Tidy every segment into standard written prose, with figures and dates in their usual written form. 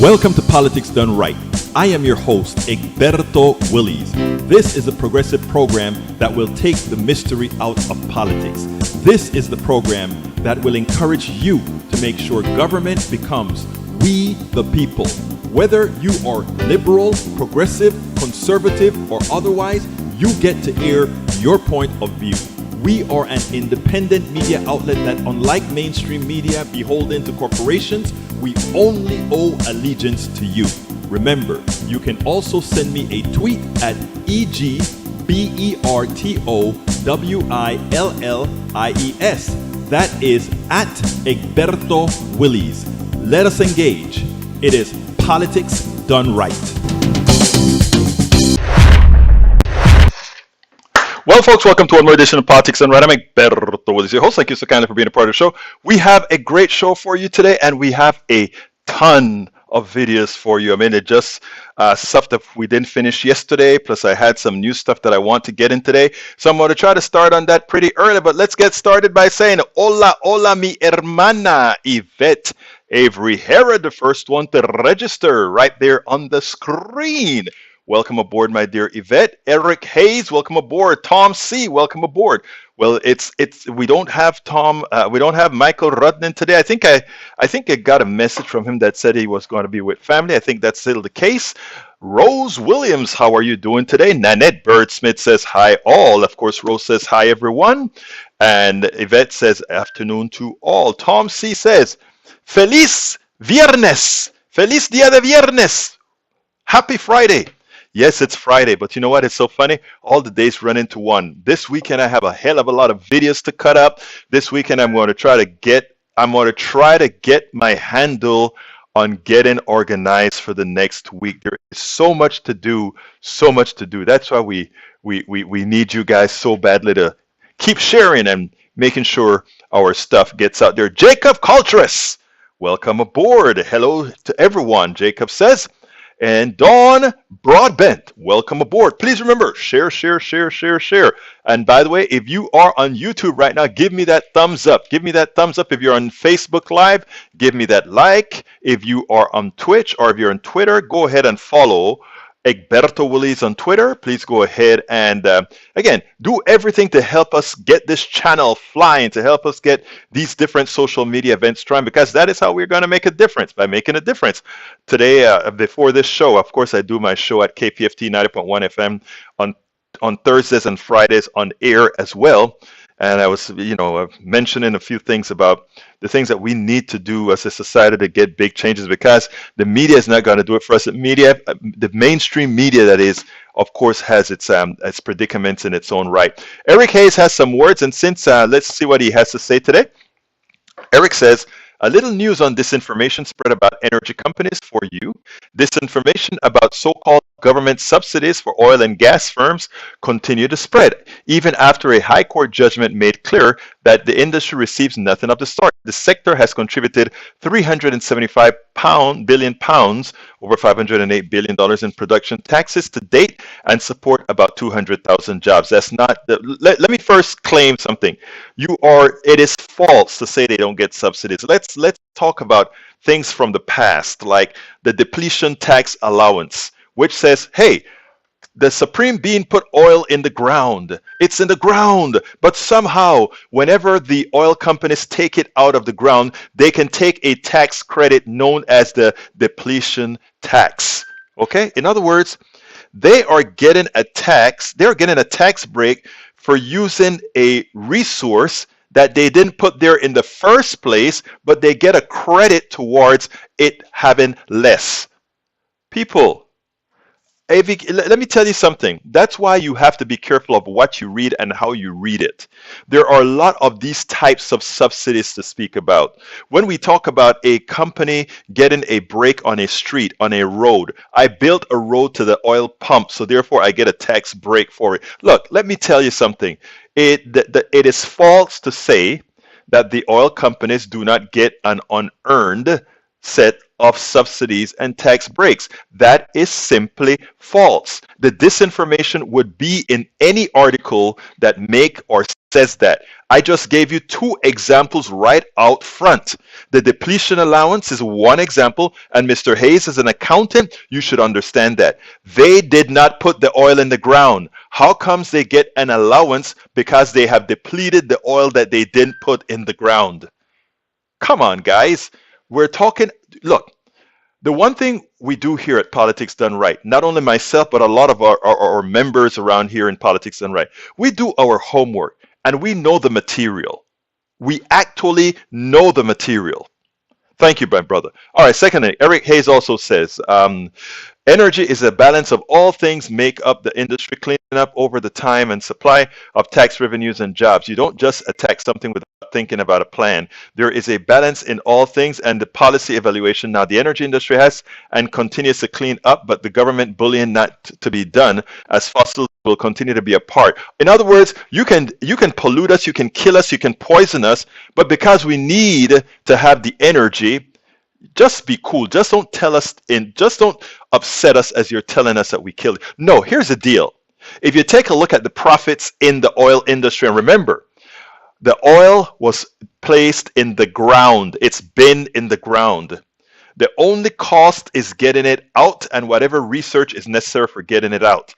Welcome to Politics Done Right. I am your host, Egberto Willies. This is a progressive program that will take the mystery out of politics. This is the program that will encourage you to make sure government becomes we the people. Whether you are liberal, progressive, conservative, or otherwise, you get to air your point of view. We are an independent media outlet that, unlike mainstream media beholden to corporations, we only owe allegiance to you. Remember, you can also send me a tweet at EGBERTOWILLIES. That is at Egberto Willies. Let us engage. It is Politics Done Right. Well, folks, welcome to one more edition of Politics Done Right. I'm Egberto Willies, your host. Thank you so kindly for being a part of the show. We have a great show for you today, and we have a ton of videos for you. I mean, it just stuff that we didn't finish yesterday, plus I had some new stuff that I want to get in today. So I'm going to try to start on that pretty early, but let's get started by saying, hola, hola, mi hermana, Yvette Avery Herod, the first one to register right there on the screen. Welcome aboard, my dear Yvette. Eric Hayes, welcome aboard. Tom C, welcome aboard. Well, we don't have we don't have Michael Rudnin today. I think I got a message from him that said he was going to be with family. I think that's still the case. Rose Williams, how are you doing today? Nanette Birdsmith says hi all. Of course, Rose says hi everyone. And Yvette says afternoon to all. Tom C says, Feliz Viernes. Feliz Dia de Viernes. Happy Friday. Yes, it's Friday, but you know what? It's so funny. All the days run into one. This weekend, I have a hell of a lot of videos to cut up. This weekend, I'm going to try to get my handle on getting organized for the next week. There is so much to do, so much to do. That's why we need you guys so badly to keep sharing and making sure our stuff gets out there. Jacob Culturess, welcome aboard. Hello to everyone, Jacob says. And Dawn Broadbent, welcome aboard. Please remember, share. And by the way, if you are on YouTube right now, give me that thumbs up. Give me that thumbs up. If you're on Facebook Live, give me that like. If you are on Twitch or if you're on Twitter, go ahead and follow Egberto Willies on Twitter. Please go ahead and, again, do everything to help us get this channel flying, to help us get these different social media events trying, because that is how we're going to make a difference, by making a difference. Today, before this show, of course, I do my show at KPFT 90.1 FM on Thursdays and Fridays on air as well. And I was, mentioning a few things about the things that we need to do as a society to get big changes, because the media is not going to do it for us. The mainstream media, that is, of course, has its predicaments in its own right. Eric Hayes has some words, and since let's see what he has to say today. Eric says, a little news on disinformation spread about energy companies for you. Disinformation about so-called government subsidies for oil and gas firms continue to spread, even after a high court judgment made clear that the industry receives nothing of the sort. The sector has contributed £375 billion, over $508 billion in production taxes to date, and support about 200,000 jobs. That's not. Let me first claim something. It is false to say they don't get subsidies. Let's talk about things from the past, like the depletion tax allowance, which says, hey, the Supreme Being put oil in the ground. It's in the ground. But somehow, whenever the oil companies take it out of the ground, they can take a tax credit known as the depletion tax. Okay? In other words, they're getting a tax break for using a resource that they didn't put there in the first place, but they get a credit towards it having less. People, let me tell you something. That's why you have to be careful of what you read and how you read it. There are a lot of these types of subsidies to speak about. When we talk about a company getting a break on a street, on a road, I built a road to the oil pump, so therefore I get a tax break for it. Look, let me tell you something. It is false to say that the oil companies do not get an unearned set of subsidies and tax breaks. That is simply false. The disinformation would be in any article that make or says that. I just gave you two examples right out front. The depletion allowance is one example, and Mr. Hayes, as an accountant, you should understand that. They did not put the oil in the ground. How comes they get an allowance? Because they have depleted the oil that they didn't put in the ground. Come on, guys. We're talking, look, the one thing we do here at Politics Done Right, not only myself, but a lot of our members around here in Politics Done Right, we do our homework and we know the material. We actually know the material. Thank you, my brother. All right, secondly, Eric Hayes also says, energy is a balance of all things make up the industry, cleaning up over the time and supply of tax revenues and jobs. You don't just attack something without thinking about a plan. There is a balance in all things and the policy evaluation. Now, the energy industry has and continues to clean up, but the government bullying not to be done as fossils will continue to be a part. In other words, you can pollute us, you can kill us, you can poison us, but because we need to have the energy, just be cool. Just don't tell us just don't upset us as you're telling us that we killed. No, here's the deal. If you take a look at the profits in the oil industry, and remember, the oil was placed in the ground. It's been in the ground. The only cost is getting it out and whatever research is necessary for getting it out.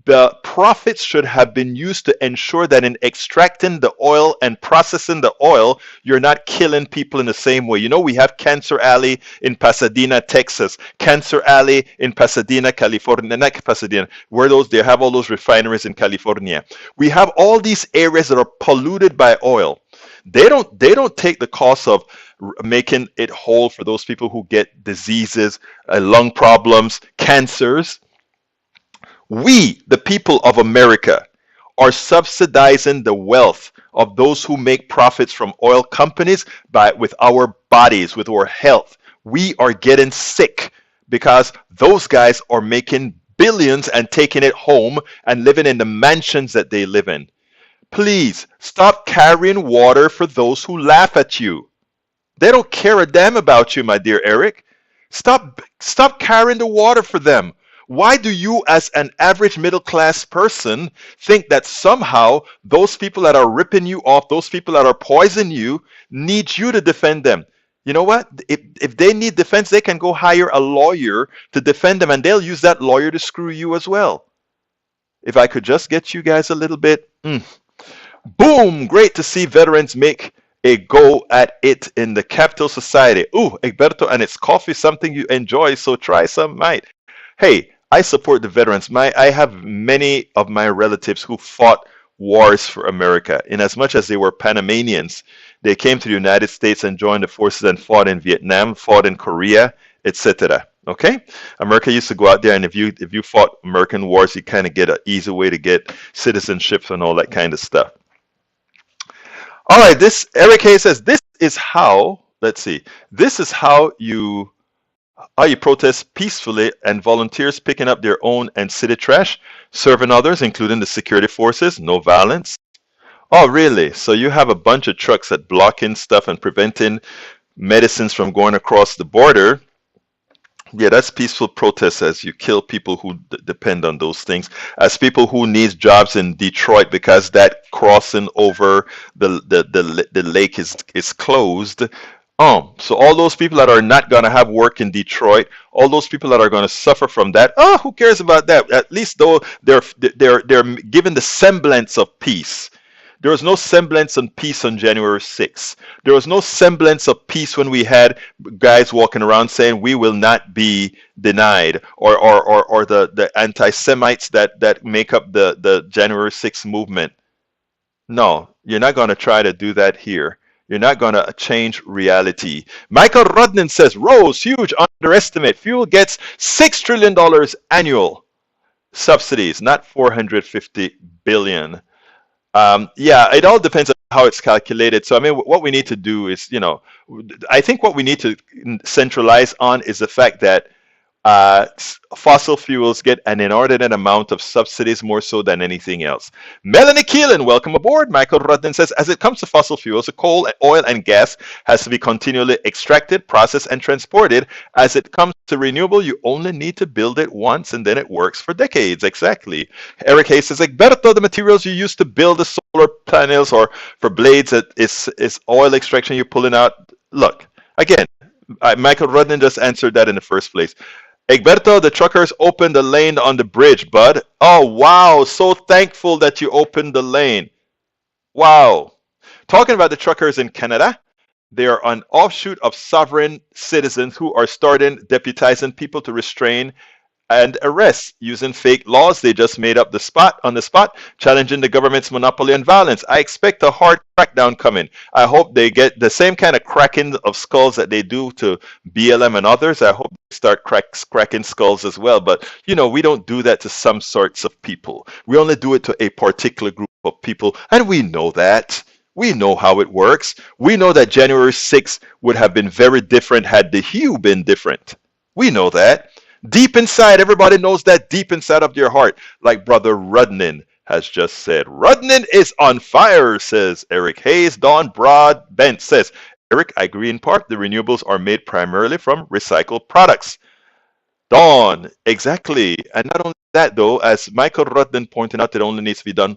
The profits should have been used to ensure that in extracting the oil and processing the oil, you're not killing people in the same way. You know, we have Cancer Alley in Pasadena, Texas, Cancer Alley in Pasadena, California, not Pasadena, where they have all those refineries in California. We have all these areas that are polluted by oil. They don't take the cost of making it whole for those people who get diseases, lung problems, cancers. We, the people of America, are subsidizing the wealth of those who make profits from oil companies with our bodies, with our health. We are getting sick because those guys are making billions and taking it home and living in the mansions that they live in. Please stop carrying water for those who laugh at you. They don't care a damn about you, my dear Eric. Stop carrying the water for them. Why do you, as an average middle class person, think that somehow those people that are ripping you off, those people that are poisoning you, need you to defend them? You know what? If they need defense, they can go hire a lawyer to defend them, and they'll use that lawyer to screw you as well. If I could just get you guys a little bit. Boom! Great to see veterans make a go at it in the capital society. Ooh, Egberto, and it's coffee, something you enjoy, so try some, mate. Hey, I support the veterans. I have many of my relatives who fought wars for America. In as much as they were Panamanians, they came to the United States and joined the forces and fought in Vietnam, fought in Korea, etc. Okay? America used to go out there, and if you fought American wars, you kind of get an easy way to get citizenships and all that kind of stuff. All right, Eric Hayes says, this is how, let's see, this is how you protest peacefully, and volunteers picking up their own and city trash, serving others, including the security forces, no violence. Oh, really? So you have a bunch of trucks that blocking stuff and preventing medicines from going across the border. Yeah, that's peaceful protest as you kill people who depend on those things. As people who need jobs in Detroit because that crossing over the lake is closed. So all those people that are not going to have work in Detroit, all those people that are going to suffer from that, who cares about that? At least though they're given the semblance of peace. There was no semblance of peace on January 6th. There was no semblance of peace when we had guys walking around saying we will not be denied, or the anti-Semites that make up the January 6th movement. No, you're not going to try to do that here. You're not going to change reality. Michael Rodnan says, Rose, huge underestimate. Fuel gets $6 trillion annual subsidies, not $450 billion. Yeah, it all depends on how it's calculated. So, I mean, what we need to do is, I think what we need to centralize on is the fact that fossil fuels get an inordinate amount of subsidies more so than anything else. Melanie Keelan, welcome aboard. Michael Rudden says, as it comes to fossil fuels, coal, oil, and gas has to be continually extracted, processed, and transported. As it comes to renewable, you only need to build it once and then it works for decades. Exactly. Eric Hayes says, Egberto, the materials you use to build the solar panels or for blades is oil extraction you're pulling out. Look, again, Michael Rudden just answered that in the first place. Egberto, the truckers opened the lane on the bridge, bud. Oh, wow. So thankful that you opened the lane. Wow. Talking about the truckers in Canada, they are an offshoot of sovereign citizens who are starting deputizing people to restrain and arrest using fake laws they just made up on the spot, challenging the government's monopoly on violence. I expect a hard crackdown coming. I hope they get the same kind of cracking of skulls that they do to BLM and others. I hope they start cracking skulls as well. But, we don't do that to some sorts of people. We only do it to a particular group of people, and we know that. We know how it works. We know that January 6th would have been very different had the hue been different. We know that. Deep inside, everybody knows that deep inside of their heart, like Brother Rudnin has just said. Rudnin is on fire, says Eric Hayes. Don Broadbent says, Eric, I agree in part. The renewables are made primarily from recycled products. Dawn, exactly. And not only that, though, as Michael Rudnin pointed out, it only needs to be done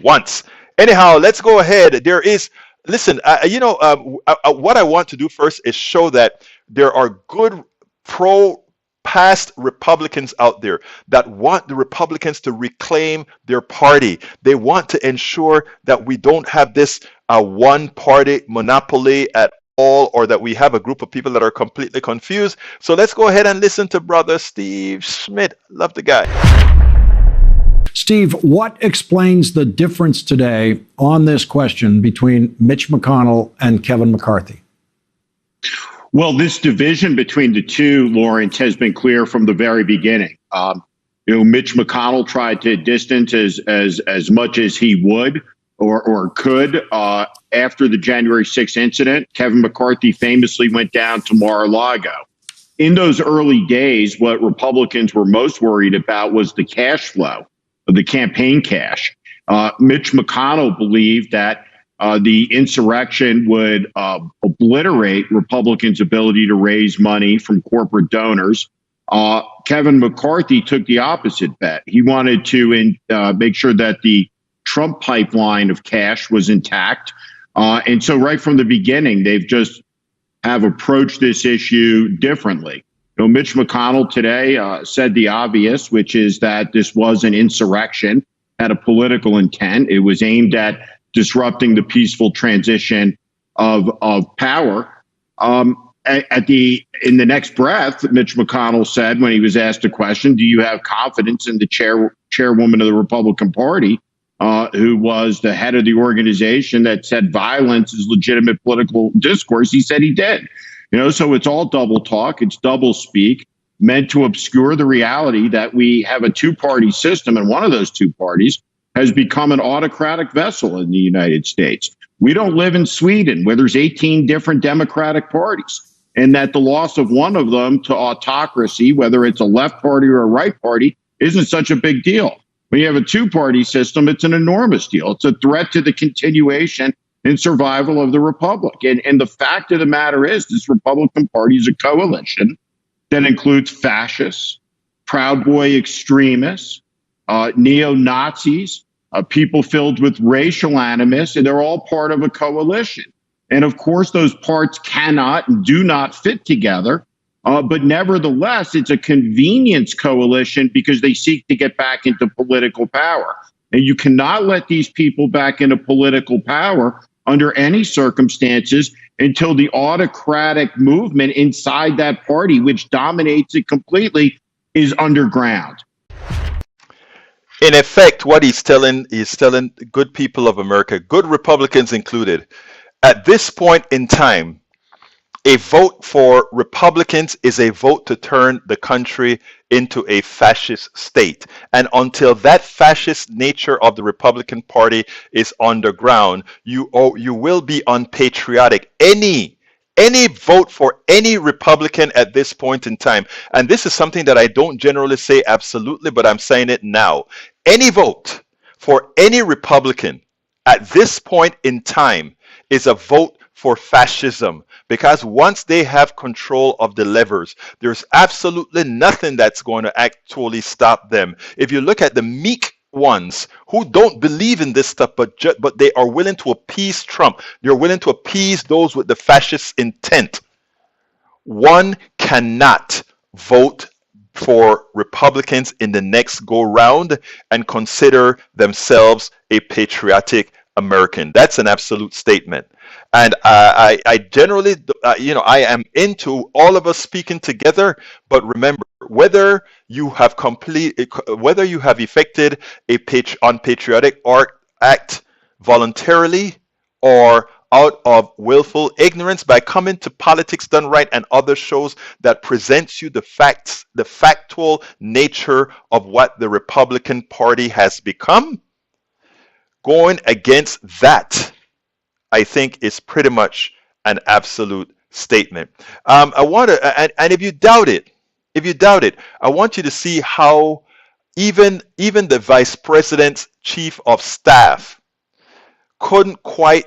once. Anyhow, let's go ahead. Listen, what I want to do first is show that there are good past Republicans out there that want the Republicans to reclaim their party. They want to ensure that we don't have this one-party monopoly at all, or that we have a group of people that are completely confused. So let's go ahead and listen to Brother Steve Schmidt. Love the guy. Steve, what explains the difference today on this question between Mitch McConnell and Kevin McCarthy? Well, this division between the two, Lawrence, has been clear from the very beginning. Mitch McConnell tried to distance as much as he would or could after the January 6th incident. Kevin McCarthy famously went down to Mar-a-Lago. In those early days, what Republicans were most worried about was the cash flow, the campaign cash. Mitch McConnell believed that the insurrection would obliterate Republicans' ability to raise money from corporate donors. Kevin McCarthy took the opposite bet. He wanted to make sure that the Trump pipeline of cash was intact. And so right from the beginning, they've just have approached this issue differently. Mitch McConnell today said the obvious, which is that this was an insurrection, had a political intent. It was aimed at disrupting the peaceful transition of power. In the next breath, Mitch McConnell said, when he was asked a question, do you have confidence in the chairwoman of the Republican Party, who was the head of the organization that said violence is legitimate political discourse? He said he did. So it's all double talk. It's double speak meant to obscure the reality that we have a two-party system, and one of those two parties has become an autocratic vessel in the United States. We don't live in Sweden, where there's 18 different Democratic parties, and that the loss of one of them to autocracy, whether it's a left party or a right party, isn't such a big deal. When you have a two-party system, it's an enormous deal. It's a threat to the continuation and survival of the republic. And the fact of the matter is, this Republican Party is a coalition that includes fascists, Proud Boy extremists, neo-Nazis, people filled with racial animus, and they're all part of a coalition. And of course, those parts cannot and do not fit together. But nevertheless, it's a convenience coalition because they seek to get back into political power. And you cannot let these people back into political power under any circumstances until the autocratic movement inside that party, which dominates it completely, is underground. In effect, what he's telling good people of America, good Republicans included, at this point in time, a vote for Republicans is a vote to turn the country into a fascist state. And until that fascist nature of the Republican Party is underground, you will be unpatriotic. Any any vote for any Republican at this point in time, and this is something that I don't generally say absolutely, but I'm saying it now. Any vote for any Republican at this point in time is a vote for fascism, because once they have control of the levers, there's absolutely nothing that's going to actually stop them. If you look at the meek ones who don't believe in this stuff, but they are willing to appease Trump, they're willing to appease those with the fascist intent. One cannot vote for Republicans in the next go round and consider themselves a patriotic American. That's an absolute statement. And I generally, I am into all of us speaking together. But remember, whether you have effected a unpatriotic act voluntarily or out of willful ignorance by coming to Politics Done Right and other shows that presents you the facts, the factual nature of what the Republican Party has become, going against that, I think, is pretty much an absolute statement. I want to, and if you doubt it, I want you to see how even the Vice President's Chief of Staff couldn't quite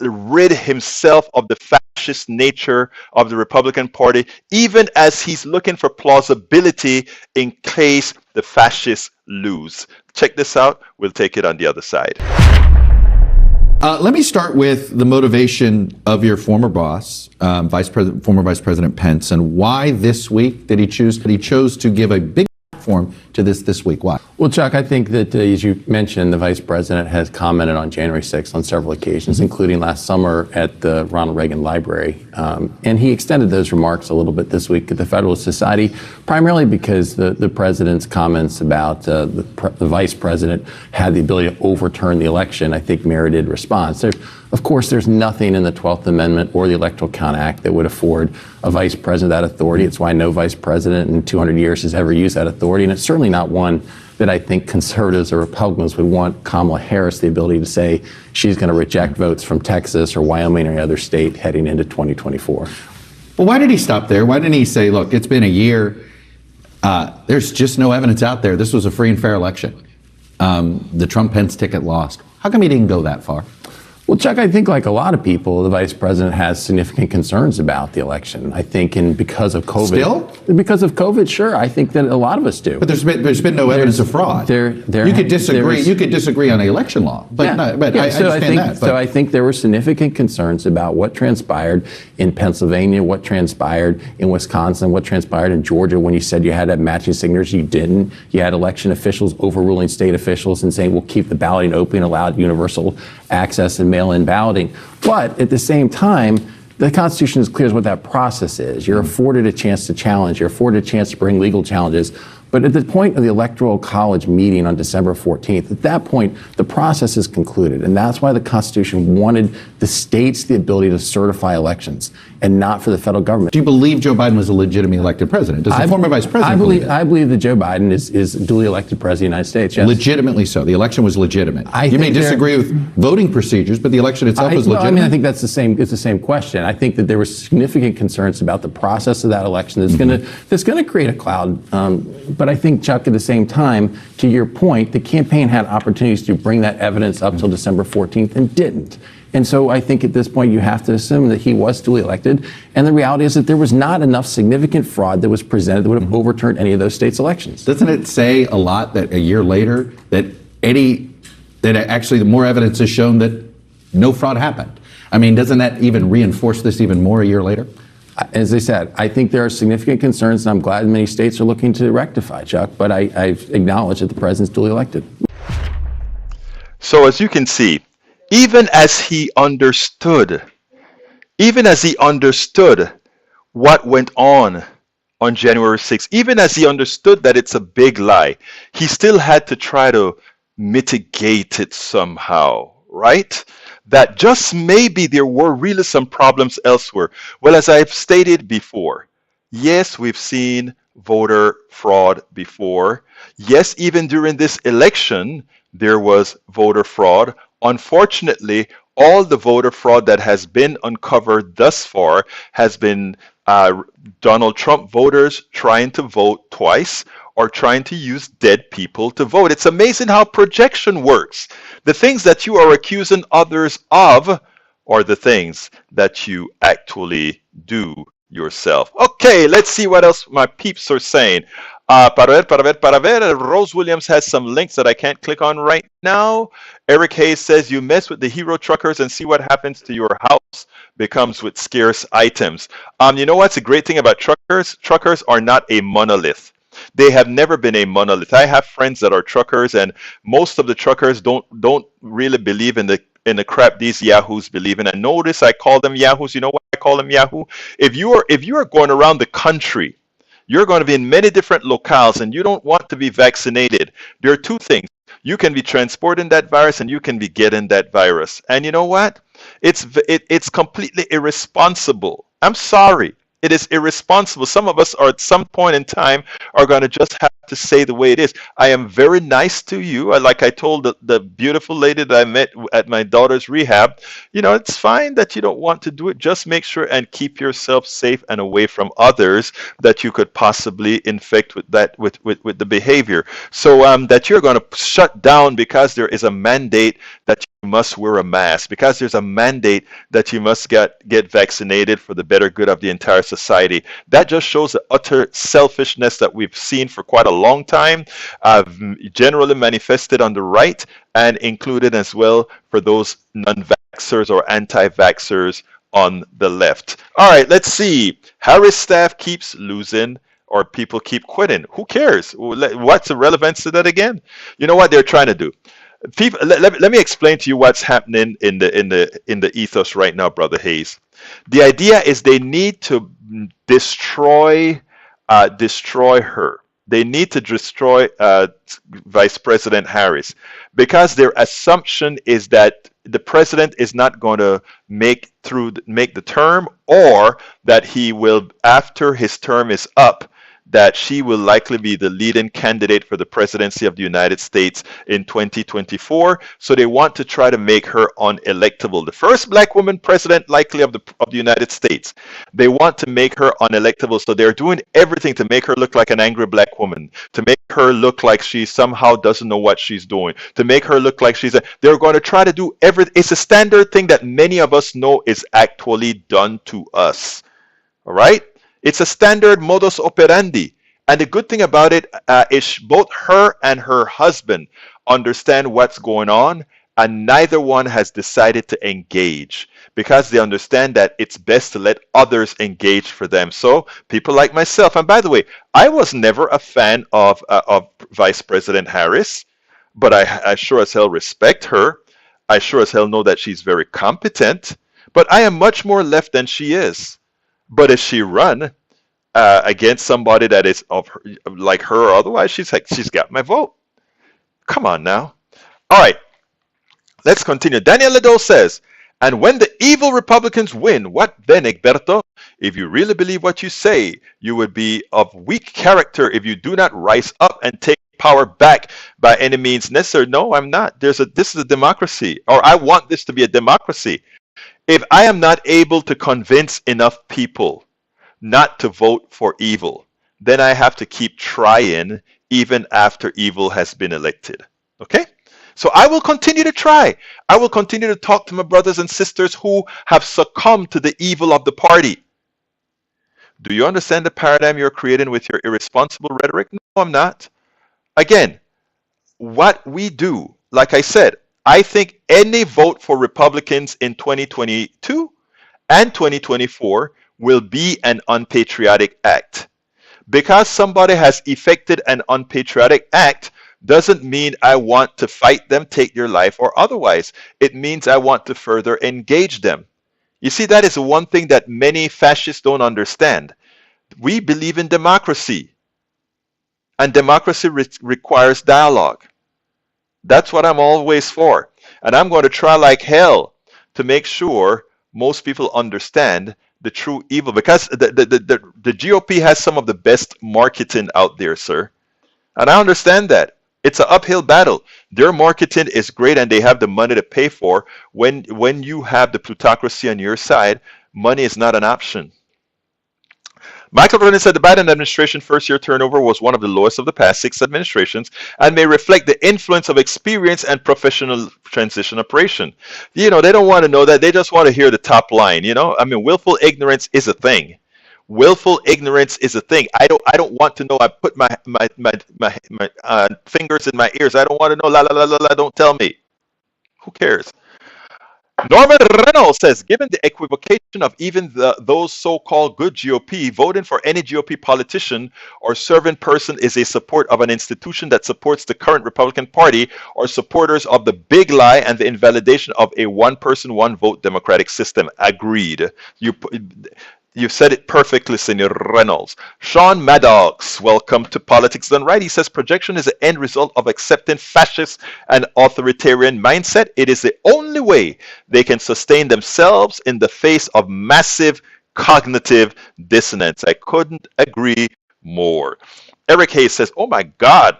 rid himself of the fascist nature of the Republican Party, even as he's looking for plausibility in case the fascists lose. Check this out. We'll take it on the other side. Let me start with the motivation of your former boss, former Vice President Pence, and why this week did he choose? He chose to give a big platform to this week. Why? Well, Chuck, I think that, as you mentioned, the vice president has commented on January 6th on several occasions, including last summer at the Ronald Reagan Library. And he extended those remarks a little bit this week at the Federalist Society, primarily because the president's comments about the vice president had the ability to overturn the election, I think, merited response. Of course, there's nothing in the 12th Amendment or the Electoral Count Act that would afford a vice president that authority. It's why no vice president in 200 years has ever used that authority. And it's certainly not one that I think conservatives or Republicans would want Kamala Harris the ability to say she's going to reject votes from Texas or Wyoming or any other state heading into 2024. Well, why did he stop there? Why didn't he say, look, it's been a year. There's just no evidence out there. This was a free and fair election. The Trump-Pence ticket lost. How come he didn't go that far? Well, Chuck, I think like a lot of people, the vice president has significant concerns about the election. I think, and because of COVID. Still? Because of COVID, sure. I think that a lot of us do. But there's been no evidence of fraud. You could disagree on the election law, but I understand that. So I think there were significant concerns about what transpired in Pennsylvania, what transpired in Wisconsin, what transpired in Georgia when you said you had to have matching signatures. You didn't. You had election officials overruling state officials and saying we'll keep the balloting open, allowed universal access and mail-in balloting. But at the same time, the Constitution is clear as what that process is. You're afforded a chance to challenge. You're afforded a chance to bring legal challenges. But at the point of the Electoral College meeting on December 14th, at that point, the process is concluded. And that's why the Constitution wanted the states the ability to certify elections and not for the federal government. Do you believe Joe Biden was a legitimately elected president? Does the former vice president believe that? I believe that Joe Biden is duly elected president of the United States, yes. Legitimately so. The election was legitimate. You may disagree with voting procedures, but the election itself was legitimate. I mean, I think it's the same question. I think that there were significant concerns about the process of that election that's going to create a cloud. But I think, Chuck, at the same time, to your point, the campaign had opportunities to bring that evidence up till December 14th and didn't. And so I think at this point you have to assume that he was duly elected. And the reality is that there was not enough significant fraud that was presented that would have overturned any of those states' elections. Doesn't it say a lot that a year later that actually the more evidence has shown that no fraud happened? I mean, doesn't that even reinforce this even more a year later? As I said, I think there are significant concerns, and I'm glad many states are looking to rectify, Chuck, but I acknowledge that the president's duly elected. So as you can see, even as he understood what went on January 6th, even as he understood that it's a big lie, he still had to try to mitigate it somehow, right? That just maybe there were really some problems elsewhere. Well, as I've stated before, yes, we've seen voter fraud before. Yes, even during this election, there was voter fraud. Unfortunately, all the voter fraud that has been uncovered thus far has been Donald Trump voters trying to vote twice or trying to use dead people to vote. It's amazing how projection works. The things that you are accusing others of are the things that you actually do yourself. Okay, let's see what else my peeps are saying. Para ver. Rose Williams has some links that I can't click on right now. Eric Hayes says, you mess with the hero truckers and see what happens to your house becomes with scarce items. You know what's the great thing about truckers? Truckers are not a monolith. They have never been a monolith. I have friends that are truckers, and most of the truckers don't really believe in the crap these yahoos believe in. And notice I call them yahoos. You know why I call them yahoo? If you are going around the country, you're going to be in many different locales, and you don't want to be vaccinated. There are two things. You can be transporting that virus, and you can be getting that virus. And you know what? It's completely irresponsible. I'm sorry. It is irresponsible. Some of us are at some point in time are going to just have to say the way it is. I am very nice to you. Like I told the beautiful lady that I met at my daughter's rehab, it's fine that you don't want to do it. Just make sure and keep yourself safe and away from others that you could possibly infect with that with the behavior. So that you're going to shut down because there is a mandate that you must wear a mask, because there's a mandate that you must get vaccinated for the better good of the entire society. That just shows the utter selfishness that we've seen for quite a long time, generally manifested on the right and included as well for those non-vaxxers or anti-vaxxers on the left. All right, let's see. Harris staff keeps losing or people keep quitting. Who cares? What's the relevance to that again? You know what they're trying to do? People, let me explain to you what's happening in the ethos right now, Brother Hayes. The idea is they need to destroy her. They need to destroy Vice President Harris because their assumption is that the president is not going to make the term, or that he will, after his term is up, that she will likely be the leading candidate for the presidency of the United States in 2024. So they want to try to make her unelectable. The first black woman president likely of the United States. They want to make her unelectable. So they're doing everything to make her look like an angry black woman, to make her look like she somehow doesn't know what she's doing, to make her look like they're going to try to do everything. It's a standard thing that many of us know is actually done to us. All right? It's a standard modus operandi. And the good thing about it is both her and her husband understand what's going on, and neither one has decided to engage because they understand that it's best to let others engage for them. So people like myself, and by the way, I was never a fan of Vice President Harris, but I sure as hell respect her. I sure as hell know that she's very competent, but I am much more left than she is. But if she run against somebody that is of her, like her or otherwise, she's got my vote. Come on now. All right, let's continue. Daniel Ledo says, and when the evil Republicans win, what then, Egberto? If you really believe what you say, you would be of weak character if you do not rise up and take power back by any means necessary. No, I'm not. This is a democracy, or I want this to be a democracy. If I am not able to convince enough people not to vote for evil, then I have to keep trying even after evil has been elected. Okay? So I will continue to try. I will continue to talk to my brothers and sisters who have succumbed to the evil of the party. Do you understand the paradigm you're creating with your irresponsible rhetoric? No, I'm not. Again, what we do, like I said, I think any vote for Republicans in 2022 and 2024 will be an unpatriotic act. Because somebody has effected an unpatriotic act doesn't mean I want to fight them, take their life, or otherwise. It means I want to further engage them. You see, that is one thing that many fascists don't understand. We believe in democracy, and democracy requires dialogue. That's what I'm always for. And I'm going to try like hell to make sure most people understand the true evil, because the GOP has some of the best marketing out there, sir. And I understand that. It's an uphill battle. Their marketing is great and they have the money to pay for. When you have the plutocracy on your side, money is not an option. Michael Ronan said the Biden administration first-year turnover was one of the lowest of the past 6 administrations and may reflect the influence of experience and professional transition operation. They don't want to know that. They just want to hear the top line. I mean, willful ignorance is a thing. Willful ignorance is a thing. I don't want to know. I put my fingers in my ears. I don't want to know. La la la la la. Don't tell me. Who cares? Norman Reynolds says, given the equivocation of even those so-called good GOP, voting for any GOP politician or servant person is a support of an institution that supports the current Republican Party or supporters of the big lie and the invalidation of a one-person, one-vote democratic system. Agreed. You said it perfectly, Senor Reynolds. Sean Maddox, welcome to Politics Done Right. He says projection is the end result of accepting fascist and authoritarian mindset. It is the only way they can sustain themselves in the face of massive cognitive dissonance. I couldn't agree more. Eric Hayes says, oh my God,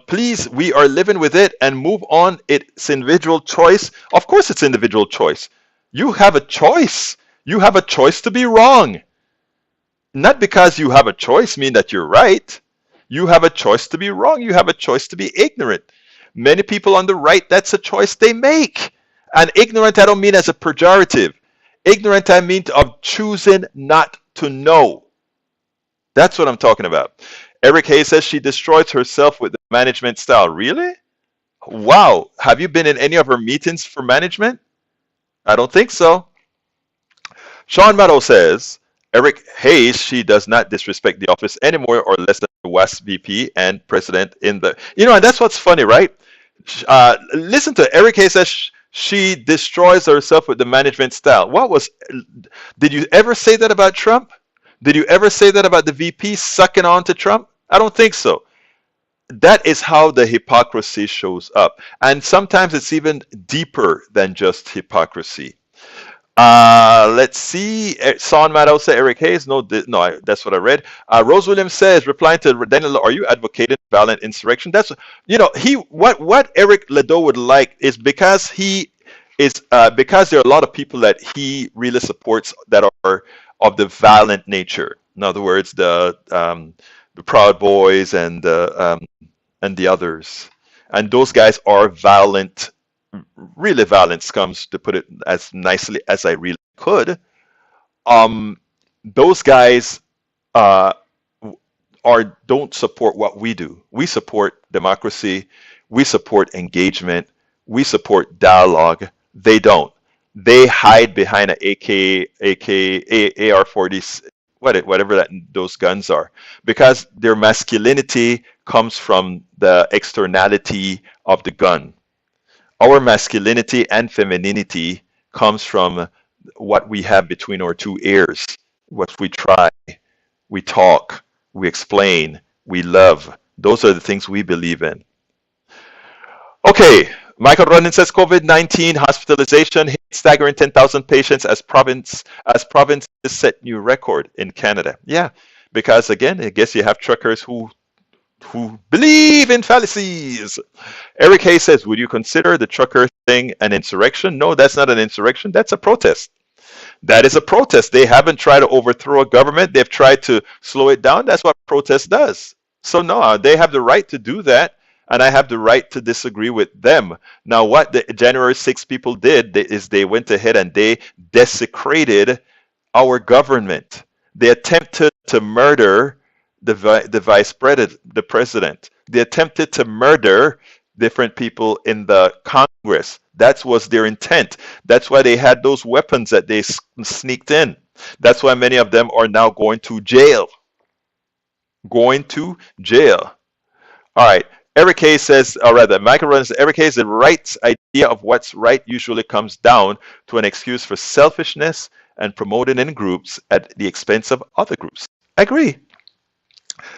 please, we are living with it and move on. It's individual choice. Of course it's individual choice. You have a choice. You have a choice to be wrong. Not because you have a choice mean that you're right. You have a choice to be wrong. You have a choice to be ignorant. Many people on the right, that's a choice they make. And ignorant, I don't mean as a pejorative. Ignorant, I mean of choosing not to know. That's what I'm talking about. Eric Hayes says she destroys herself with the management style. Really? Wow. Have you been in any of her meetings for management? I don't think so. Sean Maddow says, Eric Hayes, she does not disrespect the office anymore or less than the WASP VP and president in the... and that's what's funny, right? Listen to Eric Hayes says she destroys herself with the management style. Did you ever say that about Trump? Did you ever say that about the VP sucking on to Trump? I don't think so. That is how the hypocrisy shows up. And sometimes it's even deeper than just hypocrisy. Let's see. Sean Maddow said Eric Hayes. No, that's what I read. Rose Williams says, replying to Daniel, are you advocating violent insurrection? That's what Eric Ledo would like is because because there are a lot of people that he really supports that are of the violent nature. In other words, the Proud Boys and the others, and those guys are violent. Really violent scums, to put it as nicely as I really could. Those guys don't support what we do. We support democracy. We support engagement. We support dialogue. They don't. They hide behind an AR-40, whatever those guns are, because their masculinity comes from the externality of the gun. Our masculinity and femininity comes from what we have between our two ears. What we try, we talk, we explain, we love. Those are the things we believe in. Okay, Michael Ronan says COVID-19 hospitalization hit staggering 10,000 patients as provinces set new record in Canada. Yeah, because again, I guess you have truckers who believe in fallacies. Eric Hayes says, would you consider the trucker thing an insurrection? No, that's not an insurrection. That's a protest. That is a protest. They haven't tried to overthrow a government. They've tried to slow it down. That's what protest does. So no, they have the right to do that, and I have the right to disagree with them. Now, what the January 6 people did is they went ahead and they desecrated our government. They attempted to murder the president. They attempted to murder different people in the Congress. That was their intent. That's why they had those weapons that they sneaked in. That's why many of them are now going to jail. Going to jail. All right. Eric Hayes says, or rather, Michael Ronan says, Eric Hayes, the right's idea of what's right usually comes down to an excuse for selfishness and promoting in groups at the expense of other groups. I agree.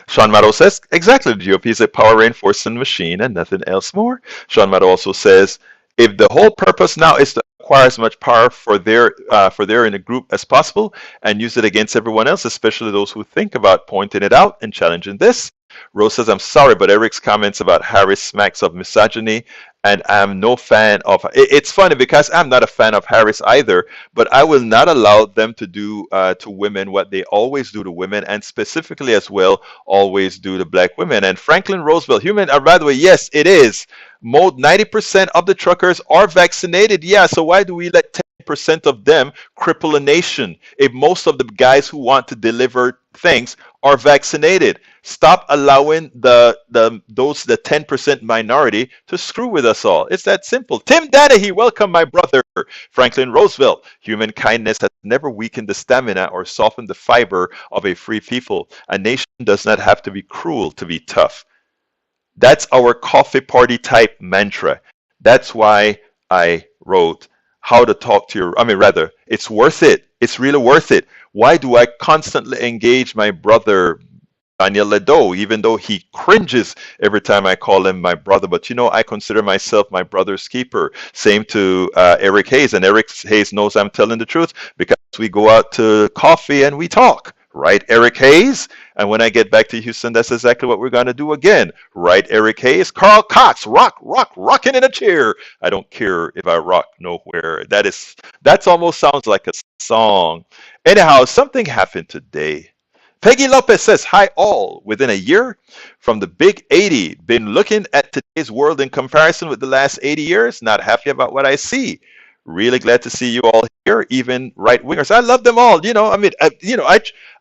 Sean Maddow says, exactly, the GOP is a power reinforcing machine and nothing else more. Sean Maddow also says, if the whole purpose now is to acquire as much power for their in a group as possible and use it against everyone else, especially those who think about pointing it out and challenging this, Rose says, I'm sorry, but Eric's comments about Harris smacks of misogyny, and I'm no fan of it's funny because I'm not a fan of Harris either, but I will not allow them to do to women what they always do to women, and specifically as well always do to black women. And Franklin Roosevelt, by the way, yes, it is. 90% of the truckers are vaccinated. Yeah, so why do we let 10% of them cripple a nation if most of the guys who want to deliver things are vaccinated? Stop allowing the 10% minority to screw with us all. It's that simple. Tim Danahy, welcome, my brother. Franklin Roosevelt, human kindness has never weakened the stamina or softened the fiber of a free people. A nation does not have to be cruel to be tough. That's our coffee party type mantra. That's why I wrote how to talk to your, it's worth it. It's really worth it. Why do I constantly engage my brother, Daniel Ledo, even though he cringes every time I call him my brother? But I consider myself my brother's keeper. Same to Eric Hayes. And Eric Hayes knows I'm telling the truth because we go out to coffee and we talk. Right, Eric Hayes? And when I get back to Houston, that's exactly what we're going to do again. Right, Eric Hayes? Carl Cox, rocking in a chair. I don't care if I rock nowhere. That's almost sounds like a song. Anyhow, something happened today. Peggy Lopez says, hi all. Within a year from the big 80, been looking at today's world in comparison with the last 80 years. Not happy about what I see. Really glad to see you all here, even right-wingers. I love them all.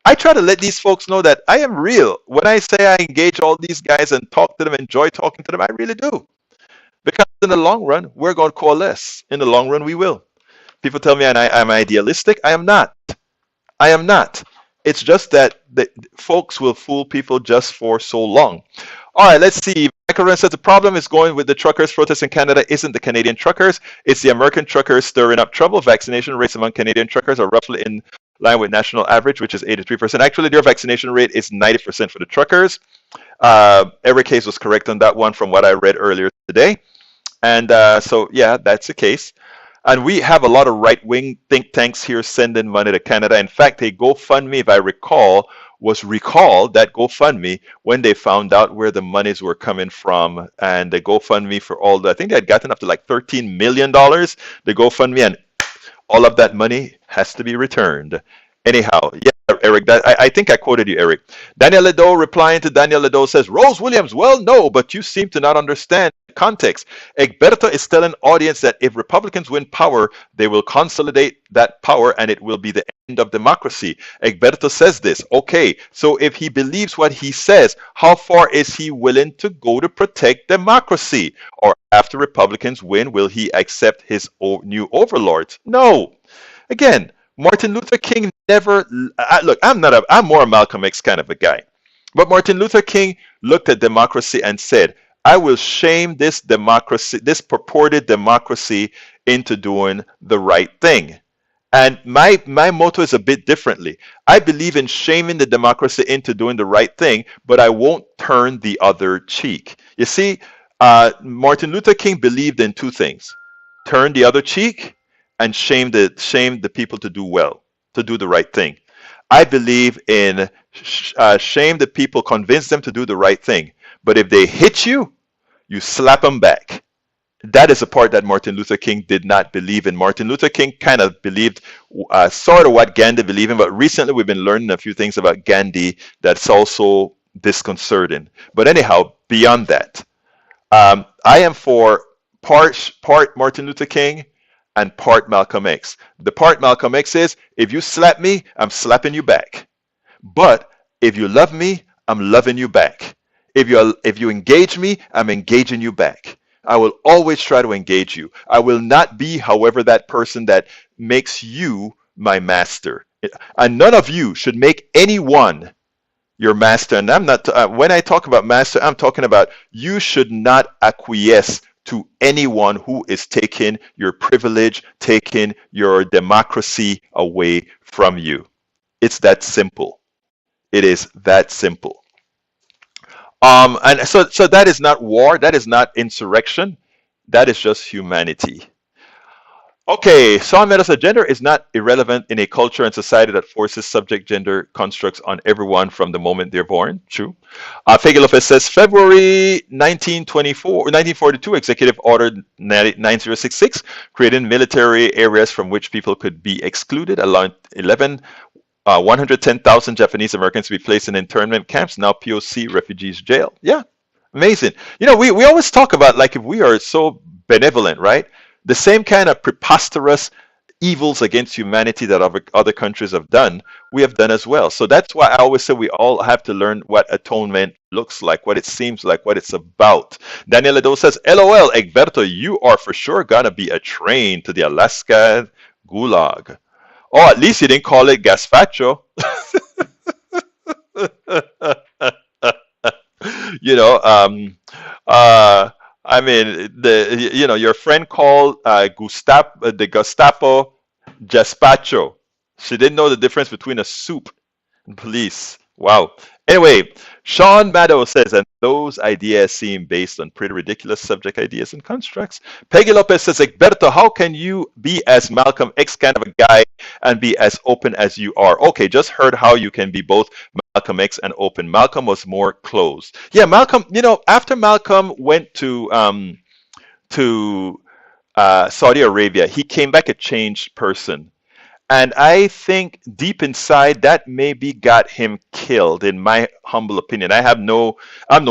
I try to let these folks know that I am real. When I say I engage all these guys and talk to them, enjoy talking to them, I really do. Because in the long run, we're going to coalesce. In the long run, we will. People tell me I'm idealistic. I am not. I am not. It's just that the folks will fool people just for so long. All right, let's see. Michael Wren says the problem is going with the truckers' protests in Canada isn't the Canadian truckers. It's the American truckers stirring up trouble. Vaccination rates among Canadian truckers are roughly in line with national average, which is 83%. Actually, their vaccination rate is 90% for the truckers. Eric Hayes was correct on that one from what I read earlier today. And so, yeah, that's the case. And we have a lot of right-wing think tanks here sending money to Canada. In fact, a GoFundMe, if I recall, was recalled, that GoFundMe, when they found out where the monies were coming from. And the GoFundMe for I think they had gotten up to like $13 million, the GoFundMe, and all of that money has to be returned. Anyhow, yeah, Eric, I think I quoted you, Eric. Daniel Ledo replying to Daniel Ledo says, Rose Williams, well, no, but you seem to not understand context. Egberto is telling audience that if Republicans win power, they will consolidate that power and it will be the end of democracy. Egberto says this. Okay, so if he believes what he says, how far is he willing to go to protect democracy? Or after Republicans win, will he accept his new overlords? No. Again, Martin Luther King never, look, I'm more a Malcolm X kind of a guy. But Martin Luther King looked at democracy and said, I will shame this democracy, this purported democracy, into doing the right thing. And my motto is a bit differently. I believe in shaming the democracy into doing the right thing, but I won't turn the other cheek. You see, Martin Luther King believed in two things: turn the other cheek and shame the people to do well, to do the right thing. I believe in shame the people, convince them to do the right thing. But if they hit you, you slap them back. That is a part that Martin Luther King did not believe in. Martin Luther King kind of believed sort of what Gandhi believed in, but recently we've been learning a few things about Gandhi that's also disconcerting. But anyhow, beyond that, I am for part Martin Luther King and part Malcolm X. The part Malcolm X is, if you slap me, I'm slapping you back. But if you love me, I'm loving you back. If you engage me, I'm engaging you back. I will always try to engage you. I will not be, however, that person that makes you my master. And none of you should make anyone your master. And I'm not, when I talk about master, I'm talking about you should not acquiesce to anyone who is taking your privilege, taking your democracy away from you. It's that simple. It is that simple. And so that is not war. That is not insurrection. That is just humanity. Okay, Sean Meadows said gender is not irrelevant in a culture and society that forces subject gender constructs on everyone from the moment they're born. True. Fege Lopez says February 1942 Executive Order 9066 created military areas from which people could be excluded, allowing 110,000 Japanese Americans to be placed in internment camps, now POC refugees jail. Yeah, amazing. You know, we always talk about like if we are so benevolent, right? The same kind of preposterous evils against humanity that other countries have done, we have done as well. So that's why I always say we all have to learn what atonement looks like, what it seems like, what it's about. Daniel Edo says, LOL, Egberto, you are for sure gonna be a train to the Alaska gulag. Oh, at least you didn't call it gazpacho. You know, I mean, your friend called the Gestapo gazpacho. She didn't know the difference between a soup and police. Wow. Anyway, Sean Maddow says, and those ideas seem based on pretty ridiculous subject ideas and constructs. Peggy Lopez says, Egberto, how can you be as Malcolm X kind of a guy and be as open as you are? Okay, just heard how you can be both Malcolm X and open. Malcolm was more closed. Yeah, Malcolm, after Malcolm went to Saudi Arabia, he came back a changed person. And I think deep inside that maybe got him killed, in my humble opinion. I'm no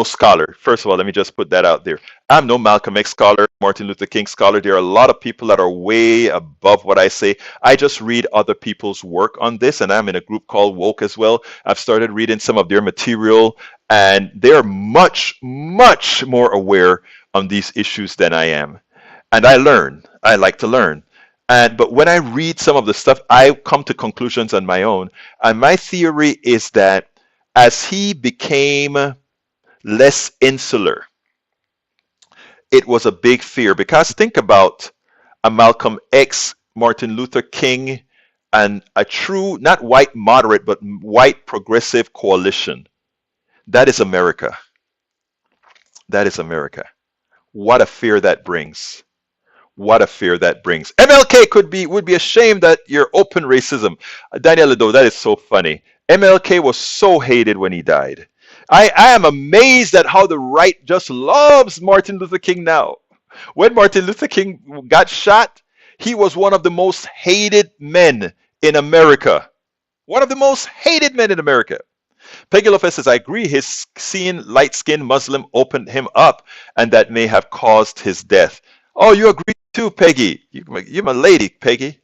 scholar. First of all, let me just put that out there. I'm no Malcolm X scholar, Martin Luther King scholar. There are a lot of people that are way above what I say. I just read other people's work on this, and I'm in a group called Woke as well. I've started reading some of their material, and they're much, much more aware on these issues than I am. And I learn. I like to learn. But when I read some of the stuff, I come to conclusions on my own. And my theory is that as he became less insular, it was a big fear. Because think about a Malcolm X, Martin Luther King, and a true, not white moderate, but white progressive coalition. That is America. That is America. What a fear that brings. What a fear that brings. MLK would be ashamed that you're open racism. Daniel Ledo, that is so funny. MLK was so hated when he died. I am amazed at how the right just loves Martin Luther King now. When Martin Luther King got shot, he was one of the most hated men in America. One of the most hated men in America. Peggy Lopez says, I agree, his seeing light-skinned Muslim opened him up, and that may have caused his death. Oh, you agree too, Peggy. You're my lady, Peggy.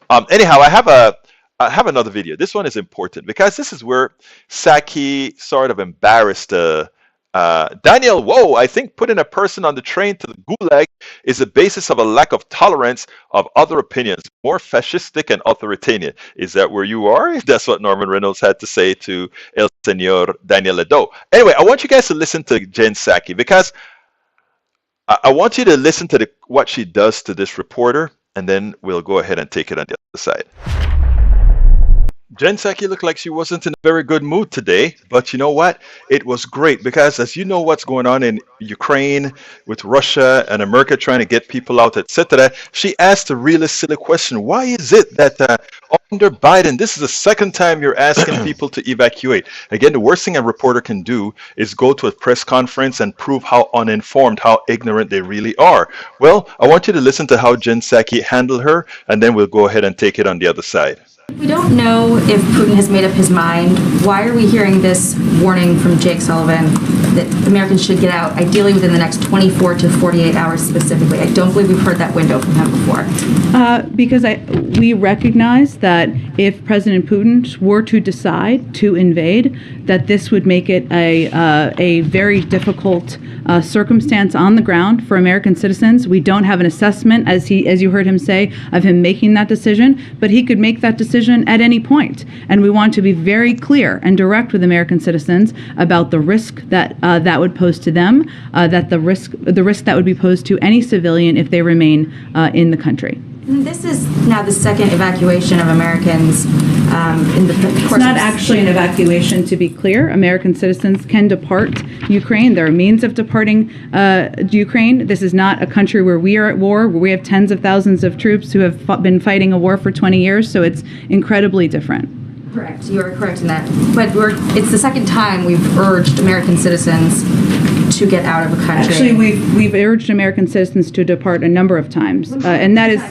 Anyhow, I have another video. This one is important because this is where Psaki sort of embarrassed Daniel. Whoa, I think putting a person on the train to the gulag is the basis of a lack of tolerance of other opinions, more fascistic and authoritarian. Is that where you are? That's what Norman Reynolds had to say to El Señor Daniel Ledo. Anyway, I want you guys to listen to Jen Psaki because I want you to listen to what she does to this reporter, and then we'll go ahead and take it on the other side. Jen Psaki looked like she wasn't in a very good mood today, but you know what? It was great because as you know what's going on in Ukraine with Russia and America trying to get people out, etc., she asked a really silly question. Why is it that under Biden, this is the second time you're asking people to evacuate? Again, the worst thing a reporter can do is go to a press conference and prove how uninformed, how ignorant they really are. Well, I want you to listen to how Jen Psaki handled her, and then we'll go ahead and take it on the other side. We don't know if Putin has made up his mind. Why are we hearing this warning from Jake Sullivan that Americans should get out, ideally within the next 24 to 48 hours specifically? I don't believe we've heard that window from him before. Because we recognize that if President Putin were to decide to invade, that this would make it a very difficult circumstance on the ground for American citizens. We don't have an assessment, as you heard him say, of him making that decision, but he could make that decision at any point. And we want to be very clear and direct with American citizens about the risk that that would pose to them, that the risk that would be posed to any civilian if they remain in the country. This is now the second evacuation of Americans in the It's course not of actually an evacuation, to be clear. American citizens can depart Ukraine. There are means of departing Ukraine. This is not a country where we are at war, where we have tens of thousands of troops who have been fighting a war for 20 years, so it's incredibly different. Correct. You are correct in that. But it's the second time we've urged American citizens to get out of a country. Actually, we've urged American citizens to depart a number of times, and that is.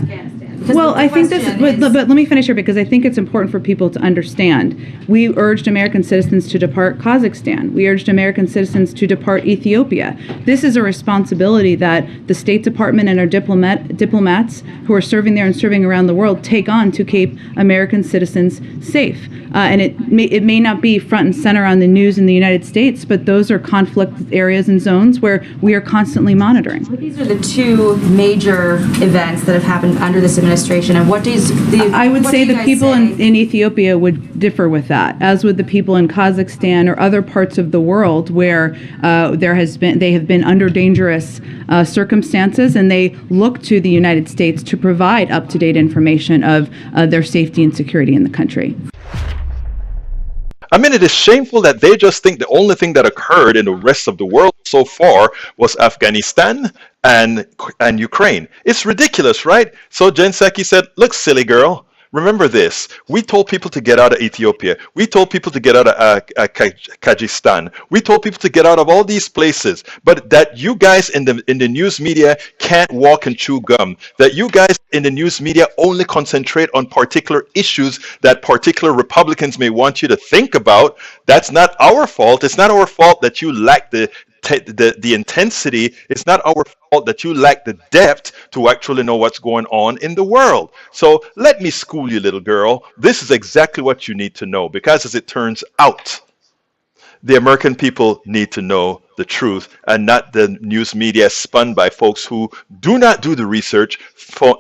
Well, I think this, but let me finish here because I think it's important for people to understand. We urged American citizens to depart Kazakhstan. We urged American citizens to depart Ethiopia. This is a responsibility that the State Department and our diplomats who are serving there and serving around the world take on to keep American citizens safe. And it may not be front and center on the news in the United States, but those are conflict areas and zones where we are constantly monitoring. But these are the two major events that have happened under this administration. And what does I would say the people in Ethiopia would differ with that, as would the people in Kazakhstan or other parts of the world where they have been under dangerous circumstances, and they look to the United States to provide up-to-date information of their safety and security in the country. I mean, it is shameful that they just think the only thing that occurred in the rest of the world so far was Afghanistan and Ukraine. It's ridiculous, right? So Jen Psaki said, look, silly girl, remember this. We told people to get out of Ethiopia. We told people to get out of Kyrgyzstan. We told people to get out of all these places. But that you guys in the news media can't walk and chew gum. That you guys in the news media only concentrate on particular issues that particular Republicans may want you to think about. That's not our fault. It's not our fault that you lack the intensity. It's not our fault that you lack the depth to actually know what's going on in the world. So let me school you, little girl. This is exactly what you need to know, because as it turns out, the American people need to know the truth and not the news media spun by folks who do not do the research,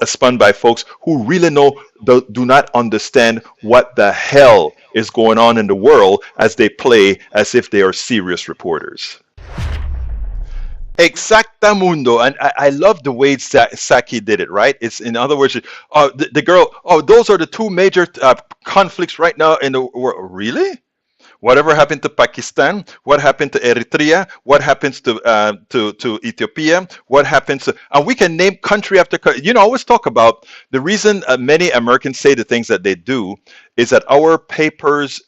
spun by folks who really do not understand what the hell is going on in the world, as they play as if they are serious reporters. Exactamundo, and I love the way Psaki did it, right? It's, in other words, the girl, those are the two major conflicts right now in the world. Really? Whatever happened to Pakistan? What happened to Eritrea? What happens to Ethiopia? What happens to, and we can name country after country. You know, I always talk about the reason many Americans say the things that they do is that our papers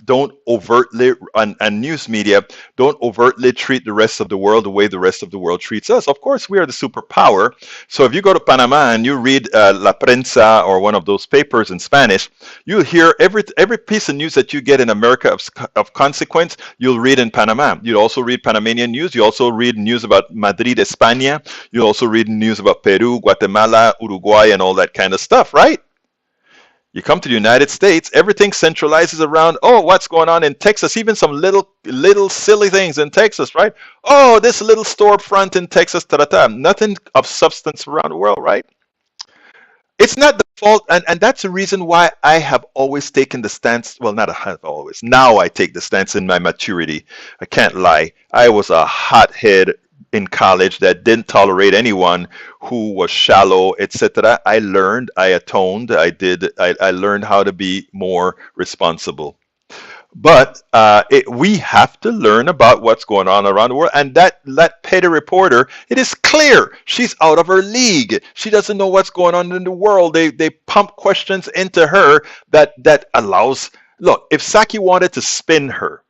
don't overtly, and news media don't overtly treat the rest of the world the way the rest of the world treats us. Of course, we are the superpower. So if you go to Panama and you read La Prensa or one of those papers in Spanish, you'll hear every piece of news that you get in America of consequence, you'll read in Panama. You'll also read Panamanian news. You also read news about Madrid, España. You'll also read news about Peru, Guatemala, Uruguay, and all that kind of stuff, right? You come to the United States, everything centralizes around, what's going on in Texas? Even some little silly things in Texas, right? This little storefront in Texas, nothing of substance around the world, right? It's not the fault, and that's the reason why I have always taken the stance, well, not have always, now I take the stance in my maturity. I can't lie. I was a hothead in college that didn't tolerate anyone who was shallow, etc. I learned, I atoned, I learned how to be more responsible. But we have to learn about what's going on around the world. And that petty reporter, it is clear she's out of her league. She doesn't know what's going on in the world. They pump questions into her that allows. Look, if Psaki wanted to spin her,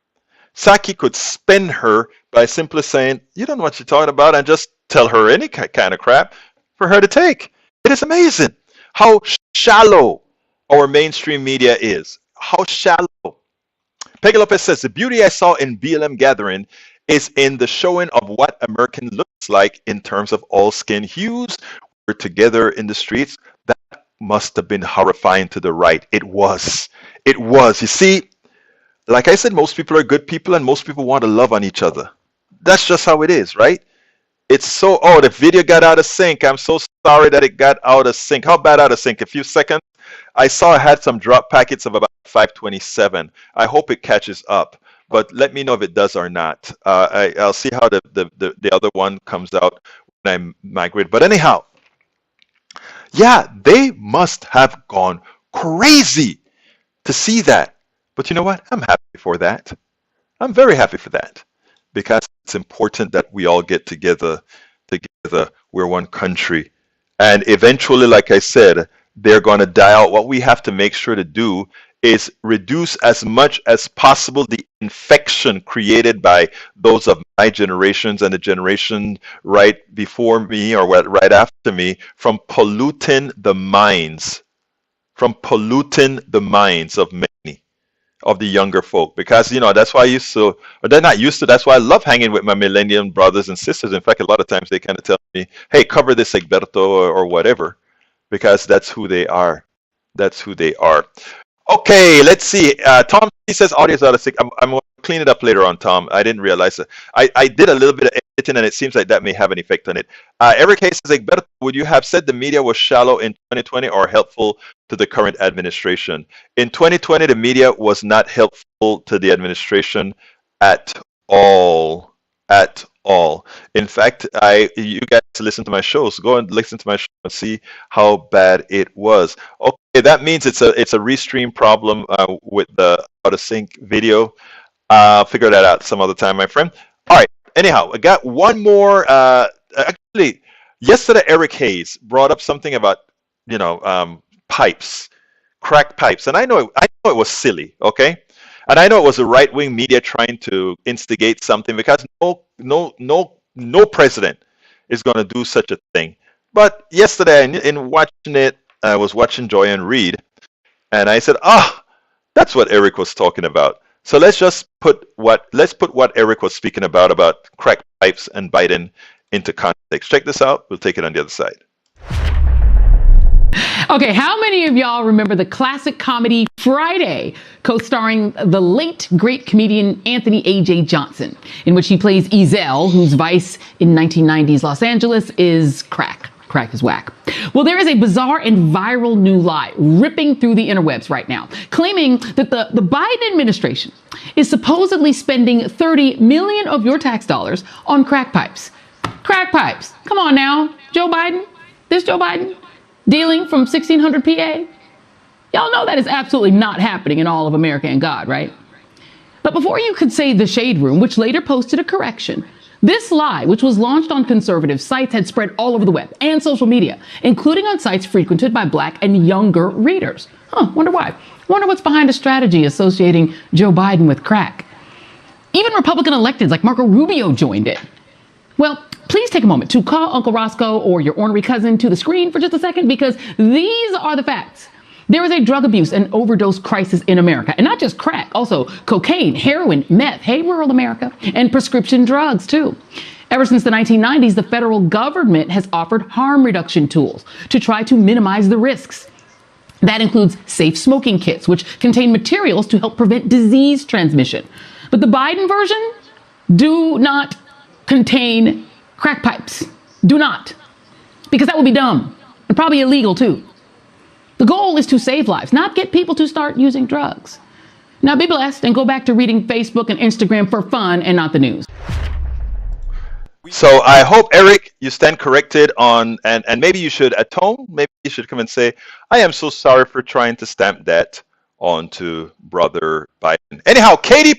Psaki could spin her by simply saying, you don't know what you're talking about, and just tell her any kind of crap for her to take. It is amazing how shallow our mainstream media is. How shallow. Peggy Lopez says, the beauty I saw in BLM gathering is in the showing of what American looks like in terms of all skin hues. We're together in the streets. That must have been horrifying to the right. It was. It was. You see, like I said, most people are good people and most people want to love on each other. That's just how it is, right? It's so, the video got out of sync. I'm so sorry that it got out of sync. How bad out of sync? A few seconds? I saw I had some drop packets of about 527. I hope it catches up, but let me know if it does or not. I'll see how the other one comes out when I migrate. But anyhow, Yeah, they must have gone crazy to see that. But you know what? I'm happy for that. I'm very happy for that because it's important that we all get together. We're one country. And eventually, like I said, they're going to die out. What we have to make sure to do is reduce as much as possible the infection created by those of my generations and the generation right before me or right after me from polluting the minds, of many of the younger folk. Because, that's why I used to, or they're not used to, that's why I love hanging with my millennium brothers and sisters. In fact, a lot of times they kind of tell me, hey, cover this Egberto or whatever, because that's who they are. That's who they are. Okay, let's see. Tom, he says audio is out of sync. I'm going to clean it up later on, Tom. I didn't realize it. I did a little bit of editing, and it seems like that may have an effect on it. Eric Hayes says, Egberto, would you have said the media was shallow in 2020 or helpful to the current administration? In 2020, the media was not helpful to the administration at all. At all. In fact, you guys listen to my shows. Go and listen to my show and see how bad it was. Okay, that means it's a restream problem with the out of sync video. Figure that out some other time, my friend. All right. Anyhow, I got one more. Actually, yesterday Eric Hayes brought up something about pipes, crack pipes, and I know it was silly. Okay. And I know it was the right-wing media trying to instigate something because no president is going to do such a thing. But yesterday, in watching it, I was watching Joy and Reid, and I said, that's what Eric was talking about. So let's put what Eric was speaking about crack pipes and Biden into context. Check this out. We'll take it on the other side. Okay, how many of y'all remember the classic comedy Friday, co-starring the late great comedian Anthony A.J. Johnson, in which he plays Ezel, whose vice in 1990s Los Angeles is crack. Crack is whack. Well, there is a bizarre and viral new lie ripping through the interwebs right now, claiming that the Biden administration is supposedly spending 30 million of your tax dollars on crack pipes. Crack pipes. Come on now, Joe Biden. This Joe Biden. Dealing from 1600 PA? Y'all know that is absolutely not happening in all of America and God, right? But before you could say the Shade Room, which later posted a correction, this lie, which was launched on conservative sites, had spread all over the web and social media, including on sites frequented by Black and younger readers. Wonder why. Wonder what's behind a strategy associating Joe Biden with crack. Even Republican electeds like Marco Rubio joined it. Well, please take a moment to call Uncle Roscoe or your ornery cousin to the screen for just a second, because these are the facts. There is a drug abuse and overdose crisis in America, and not just crack, also cocaine, heroin, meth, hey, rural America, and prescription drugs, too. Ever since the 1990s, the federal government has offered harm reduction tools to try to minimize the risks. That includes safe smoking kits, which contain materials to help prevent disease transmission. But the Biden version do not contain crack pipes. Do not. Because that would be dumb and probably illegal too. The goal is to save lives, not get people to start using drugs. Now be blessed and go back to reading Facebook and Instagram for fun and not the news. So I hope, Eric, you stand corrected on, and maybe you should atone. Maybe you should come and say, I am so sorry for trying to stamp that onto Brother Biden. Anyhow, Katie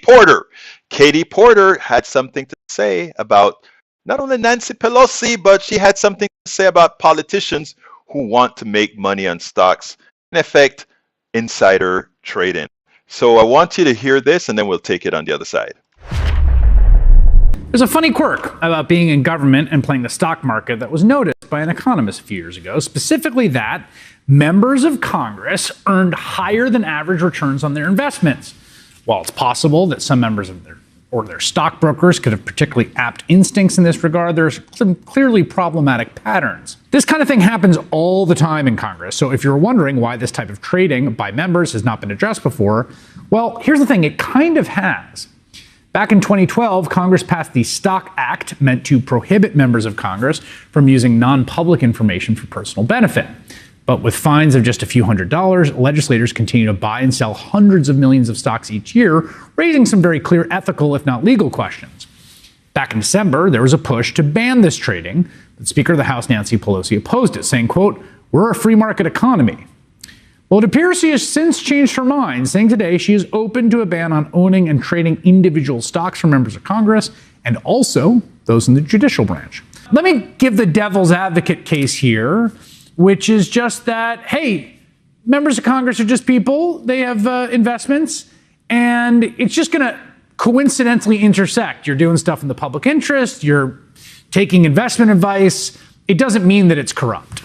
Porter had something to say about not only Nancy Pelosi, but she had something to say about politicians who want to make money on stocks, in effect, insider trading. So I want you to hear this, and then we'll take it on the other side. There's a funny quirk about being in government and playing the stock market that was noticed by an economist a few years ago, specifically that members of Congress earned higher than average returns on their investments. While it's possible that some members of their stockbrokers could have particularly apt instincts in this regard, there's some clearly problematic patterns. This kind of thing happens all the time in Congress. So if you're wondering why this type of trading by members has not been addressed before, well, here's the thing, it kind of has. Back in 2012, Congress passed the Stock Act, meant to prohibit members of Congress from using non-public information for personal benefit. But with fines of just a few $100s, legislators continue to buy and sell hundreds of millions of stocks each year, raising some very clear ethical, if not legal, questions. Back in December, there was a push to ban this trading, but Speaker of the House Nancy Pelosi opposed it, saying, quote, We're a free market economy. Well, it appears she has since changed her mind, saying today she is open to a ban on owning and trading individual stocks from members of Congress and also those in the judicial branch. Let me give the devil's advocate case here, which is just that, hey, members of Congress are just people. They have investments, and it's just going to coincidentally intersect. You're doing stuff in the public interest. You're taking investment advice. It doesn't mean that it's corrupt.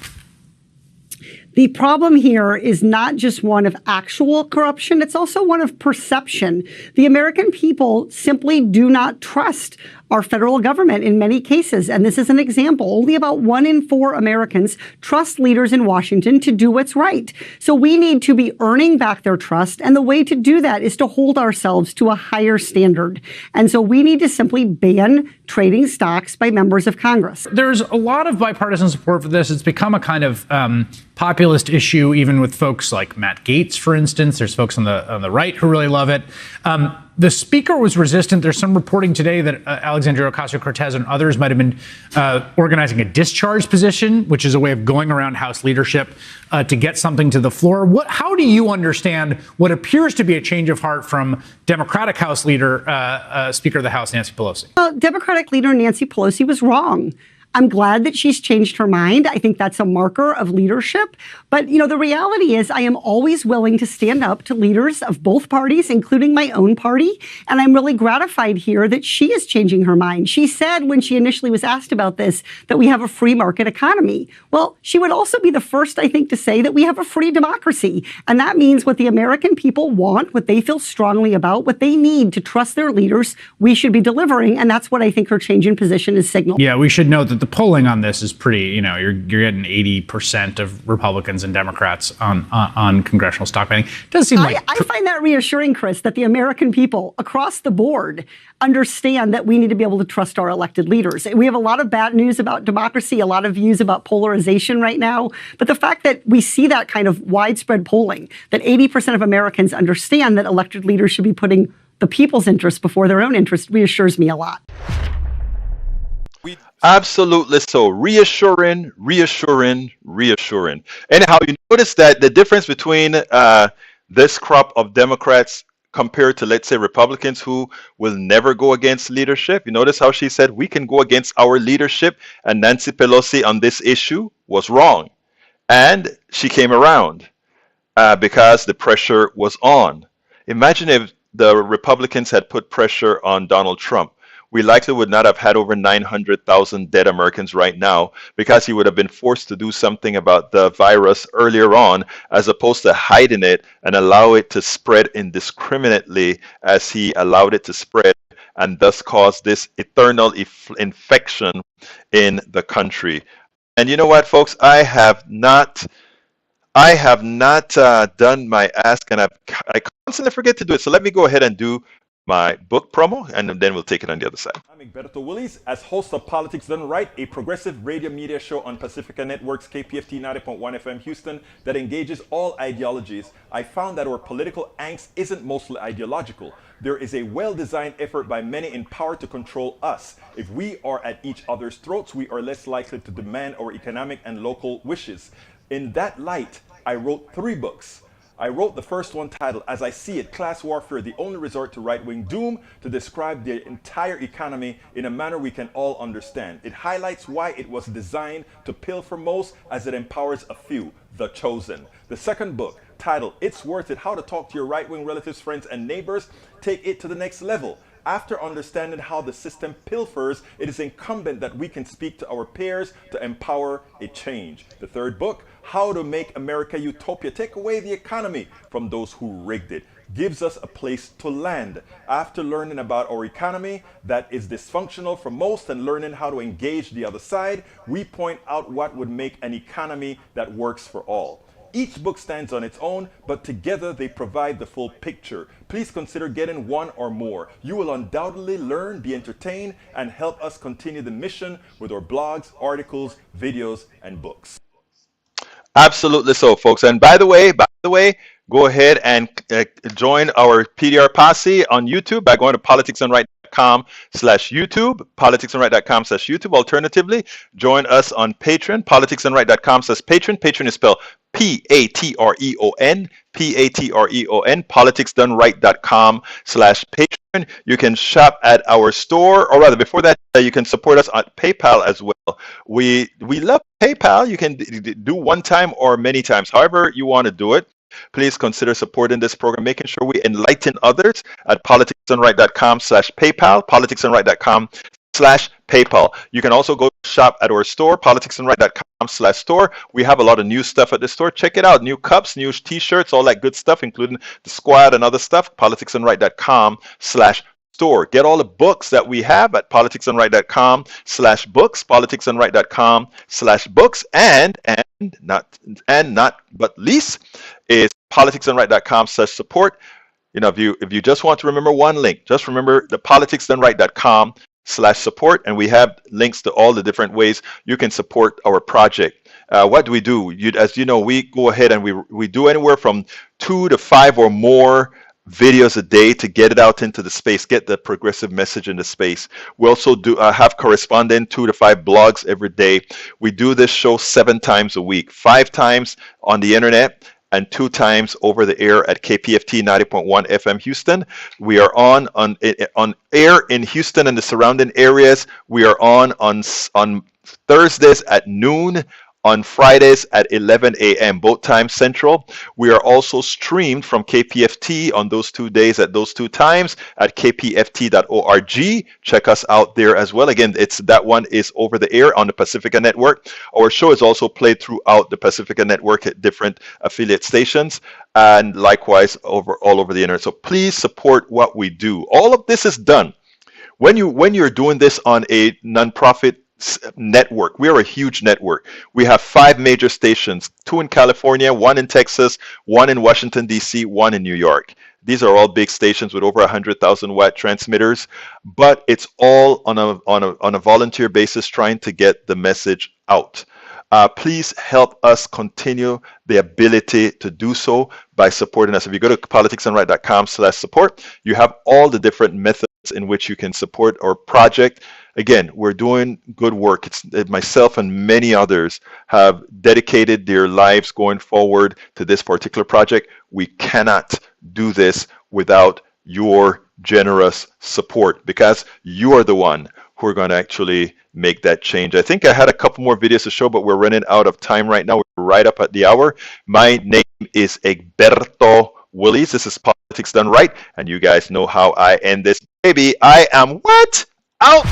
The problem here is not just one of actual corruption, it's also one of perception. The American people simply do not trust our federal government in many cases. And this is an example. Only about 1 in 4 Americans trust leaders in Washington to do what's right. So we need to be earning back their trust. And the way to do that is to hold ourselves to a higher standard. And so we need to simply ban trading stocks by members of Congress. There's a lot of bipartisan support for this. It's become a kind of populist issue, even with folks like Matt Gaetz, for instance. There's folks on the right who really love it. The speaker was resistant. There's some reporting today that Alexandria Ocasio-Cortez and others might have been organizing a discharge position, which is a way of going around House leadership to get something to the floor. How do you understand what appears to be a change of heart from Democratic House leader, Speaker of the House, Nancy Pelosi? Well, Democratic leader Nancy Pelosi was wrong. I'm glad that she's changed her mind. I think that's a marker of leadership. But, you know, the reality is I am always willing to stand up to leaders of both parties, including my own party. And I'm really gratified here that she is changing her mind. She said when she initially was asked about this that we have a free market economy. Well, she would also be the first, I think, to say that we have a free democracy. And that means what the American people want, what they feel strongly about, what they need to trust their leaders, we should be delivering. And that's what I think her change in position is signaling. Yeah, we should note that the polling on this is pretty, you're getting 80% of Republicans and Democrats on congressional stock banning. It does seem like... I find that reassuring, Chris, that the American people across the board understand that we need to be able to trust our elected leaders. We have a lot of bad news about democracy, a lot of views about polarization right now. But the fact that we see that kind of widespread polling, that 80% of Americans understand that elected leaders should be putting the people's interests before their own interests, reassures me a lot. Absolutely so. Reassuring. Anyhow, you notice that the difference between this crop of Democrats compared to, let's say, Republicans who will never go against leadership. You notice how she said we can go against our leadership, and Nancy Pelosi on this issue was wrong. And she came around because the pressure was on. Imagine if the Republicans had put pressure on Donald Trump. We likely would not have had over 900,000 dead Americans right now because he would have been forced to do something about the virus earlier on, as opposed to hiding it and allow it to spread indiscriminately as he allowed it to spread, and thus cause this eternal infection in the country. And you know what, folks? I have not done my ask, and I constantly forget to do it. So let me go ahead and do my book promo, and then we'll take it on the other side. I'm Egberto Willies, as host of Politics Done Right, a progressive radio media show on Pacifica Network's KPFT 90.1 FM Houston that engages all ideologies. I found that our political angst isn't mostly ideological. There is a well-designed effort by many in power to control us. If we are at each other's throats, we are less likely to demand our economic and local wishes. In that light, I wrote 3 books. I wrote the first one titled, As I See It, Class Warfare, the Only Resort to Right-Wing Doom, to describe the entire economy in a manner we can all understand. It highlights why it was designed to pilfer most as it empowers a few, the chosen. The second book, titled, It's Worth It, How to Talk to Your Right-Wing Relatives, Friends, and Neighbors, take it to the next level. After understanding how the system pilfers, it is incumbent that we can speak to our peers to empower a change. The third book, How to Make America Utopia, Take Away the Economy from Those Who Rigged It, gives us a place to land. After learning about our economy that is dysfunctional for most and learning how to engage the other side, we point out what would make an economy that works for all. Each book stands on its own, but together they provide the full picture. Please consider getting one or more. You will undoubtedly learn, be entertained, and help us continue the mission with our blogs, articles, videos, and books. Absolutely so, folks. And by the way, go ahead and join our PDR posse on YouTube by going to politicsandright.com. politicsandright.com/YouTube, politicsandright.com/YouTube. Alternatively, join us on Patreon, politicsandright.com/Patreon. Patreon is spelled Patreon, Patreon, politicsdoneright.com/Patreon. You can shop at our store, or rather, before that, you can support us on PayPal as well. We love PayPal. You can do one time or many times, however you want to do it. Please consider supporting this program, making sure we enlighten others at politicsdoneright.com/PayPal, politicsdoneright.com/PayPal. You can also go shop at our store, politicsandright.com/store. We have a lot of new stuff at the store. Check it out. New cups, new t-shirts, all that good stuff, including the squad and other stuff. politicsandright.com/store. Get all the books that we have at politicsandright.com/books, politicsandright.com/books, and not but least is politicsandright.com/support. You know, if you just want to remember one link, just remember the politicsdoneright.com/support, and we have links to all the different ways you can support our project. What do we do? As you know, we go ahead and we do anywhere from 2 to 5 or more videos a day to get it out into the space, get the progressive message in the space. We also do have corresponding 2 to 5 blogs every day. We do this show 7 times a week, 5 times on the internet and 2 times over the air at KPFT 90.1 FM Houston. We are on air in Houston and the surrounding areas. We are on Thursdays at noon, on Fridays at 11 a.m., both times Central. We are also streamed from KPFT on those 2 days at those 2 times at kpft.org. Check us out there as well. Again, that one is over the air on the Pacifica Network. Our show is also played throughout the Pacifica Network at different affiliate stations, and likewise all over the internet. So please support what we do. All of this is done when you're doing this on a nonprofit network. We are a huge network. We have 5 major stations, 2 in California, 1 in Texas, 1 in Washington, D.C., 1 in New York. These are all big stations with over 100,000 watt transmitters, but it's all on a volunteer basis trying to get the message out. Please help us continue the ability to do so by supporting us. If you go to politicsandright.com/support, you have all the different methods in which you can support our project. Again, we're doing good work. Myself and many others have dedicated their lives going forward to this particular project. We cannot do this without your generous support, because you are the one who are going to actually make that change. I think I had a couple more videos to show, but we're running out of time right now. We're right up at the hour. My name is Egberto Willies. This is Politics Done Right, and you guys know how I end this. Baby, I am what? Out!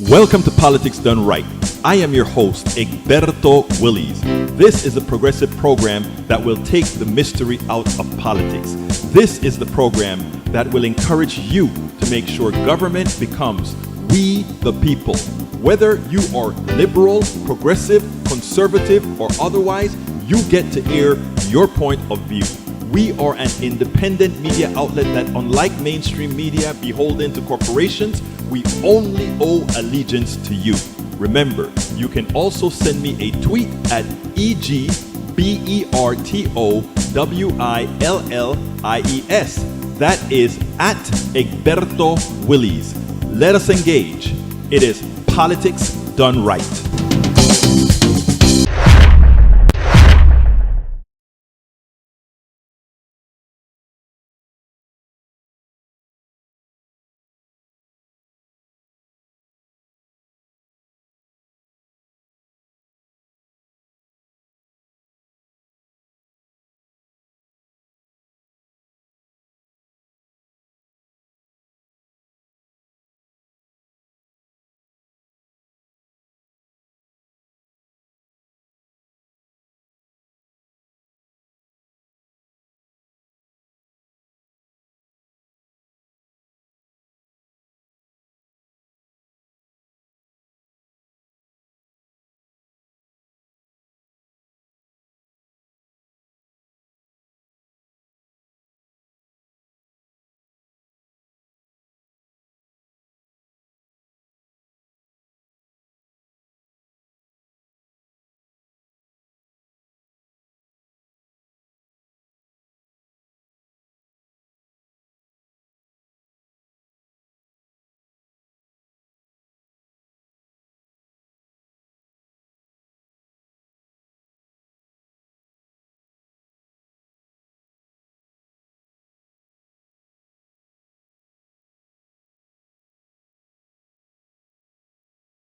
Welcome to Politics Done Right. I am your host, Egberto Willies. This is a progressive program that will take the mystery out of politics. This is the program that will encourage you to make sure government becomes we the people. Whether you are liberal, progressive, conservative, or otherwise, you get to air your point of view. We are an independent media outlet that, unlike mainstream media beholden to corporations, we only owe allegiance to you. Remember, you can also send me a tweet at EGBERTOWILLIES. That is at Egberto Willies. Let us engage. It is Politics Done Right.